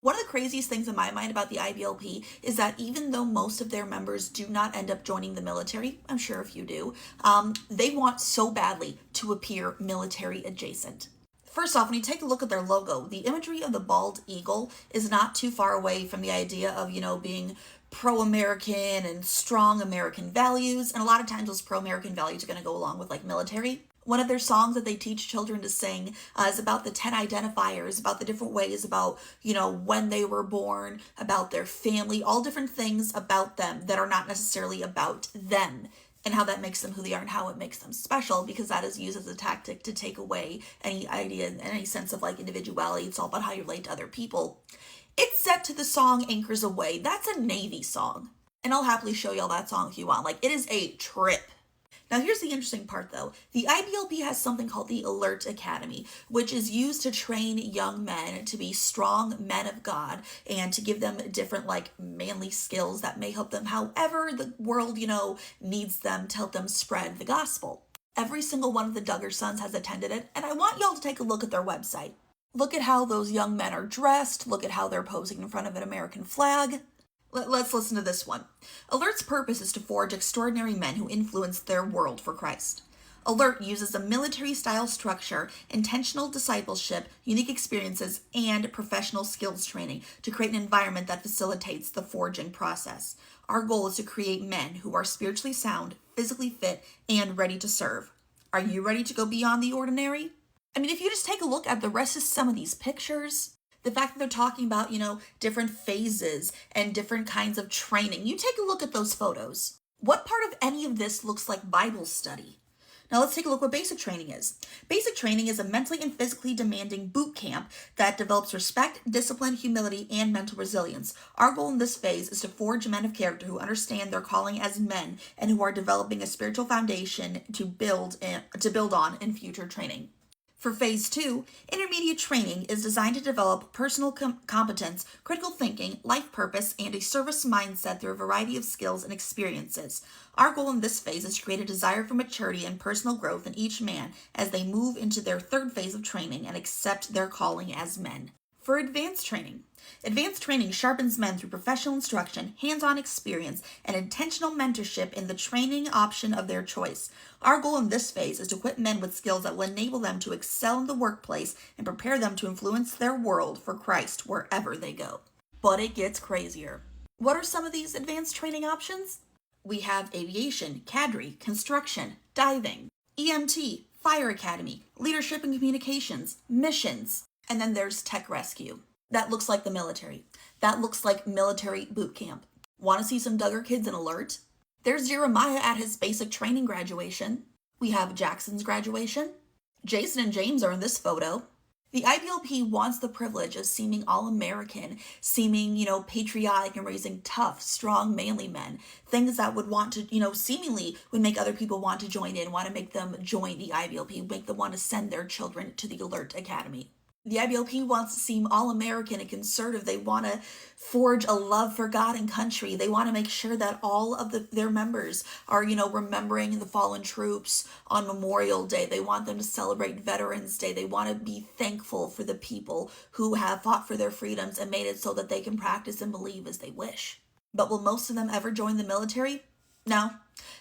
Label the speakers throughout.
Speaker 1: One of the craziest things in my mind about the IBLP is that even though most of their members do not end up joining the military, I'm sure if you do, they want so badly to appear military adjacent. First off, when you take a look at their logo, the imagery of the bald eagle is not too far away from the idea of, being pro-American and strong American values. And a lot of times those pro-American values are going to go along with like military. One of their songs that they teach children to sing is about the 10 identifiers, about the different ways, about, when they were born, about their family, all different things about them that are not necessarily about them, and how that makes them who they are and how it makes them special, because that is used as a tactic to take away any idea and any sense of like individuality. It's all about how you relate to other people. It's set to the song Anchors Away. That's a Navy song. And I'll happily show y'all that song if you want. Like, it is a trip. Now, here's the interesting part, though. The IBLP has something called the Alert Academy, which is used to train young men to be strong men of God and to give them different, like, manly skills that may help them however the world, needs them to help them spread the gospel. Every single one of the Duggar sons has attended it, and I want y'all to take a look at their website. Look at how those young men are dressed. Look at how they're posing in front of an American flag. Let's listen to this one. Alert's purpose is to forge extraordinary men who influence their world for Christ. Alert uses a military-style structure, intentional discipleship, unique experiences, and professional skills training to create an environment that facilitates the forging process. Our goal is to create men who are spiritually sound, physically fit, and ready to serve. Are you ready to go beyond the ordinary? I mean, if you just take a look at the rest of some of these pictures, the fact that they're talking about, different phases and different kinds of training. You take a look at those photos. What part of any of this looks like Bible study? Now let's take a look what basic training is. Basic training is a mentally and physically demanding boot camp that develops respect, discipline, humility, and mental resilience. Our goal in this phase is to forge men of character who understand their calling as men and who are developing a spiritual foundation to build on in future training. For Phase 2, intermediate training is designed to develop personal competence, critical thinking, life purpose, and a service mindset through a variety of skills and experiences. Our goal in this phase is to create a desire for maturity and personal growth in each man as they move into their third phase of training and accept their calling as men. For advanced training sharpens men through professional instruction, hands-on experience, and intentional mentorship in the training option of their choice. Our goal in this phase is to equip men with skills that will enable them to excel in the workplace and prepare them to influence their world for Christ wherever they go. But it gets crazier. What are some of these advanced training options? We have aviation, cadre, construction, diving, EMT, fire academy, leadership and communications, missions. And then there's tech rescue. That looks like the military. That looks like military boot camp. Want to see some Duggar kids in Alert? There's Jeremiah at his basic training graduation. We have Jackson's graduation. Jason and James are in this photo. The IBLP wants the privilege of seeming all-American, seeming, patriotic and raising tough, strong, manly men. Things that would want to, seemingly would make other people want to join in, want to make them join the IBLP, make them want to send their children to the Alert Academy. The IBLP wants to seem all-American and conservative. They want to forge a love for God and country. They want to make sure that all of their members are, remembering the fallen troops on Memorial Day. They want them to celebrate Veterans Day. They want to be thankful for the people who have fought for their freedoms and made it so that they can practice and believe as they wish. But will most of them ever join the military? No.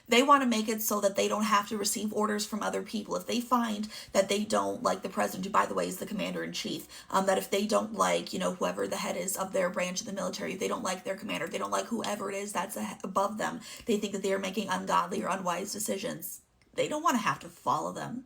Speaker 1: They want to make it so that they don't have to receive orders from other people. If they find that they don't like the president, who by the way is the commander-in-chief, that if they don't like, whoever the head is of their branch of the military, if they don't like their commander, if they don't like whoever it is that's above them, they think that they are making ungodly or unwise decisions. They don't want to have to follow them.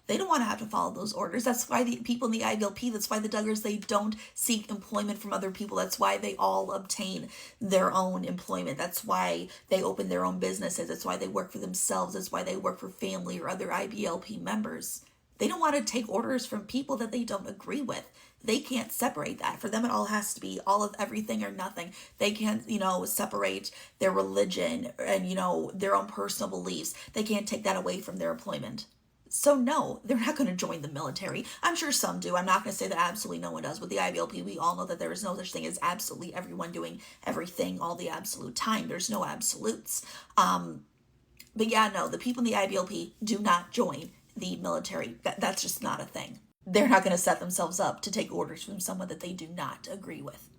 Speaker 1: They don't want to have to follow those orders. That's why the people in the IBLP, that's why the Duggars, they don't seek employment from other people. That's why they all obtain their own employment. That's why they open their own businesses. That's why they work for themselves. That's why they work for family or other IBLP members. They don't want to take orders from people that they don't agree with. They can't separate that. For them, it all has to be all of everything or nothing. They can't, separate their religion and, their own personal beliefs. They can't take that away from their employment. So no, they're not going to join the military. I'm sure some do. I'm not going to say that absolutely no one does. With the IBLP, we all know that there is no such thing as absolutely everyone doing everything all the absolute time. There's no absolutes. But yeah, no, the people in the IBLP do not join the military. That's just not a thing. They're not going to set themselves up to take orders from someone that they do not agree with.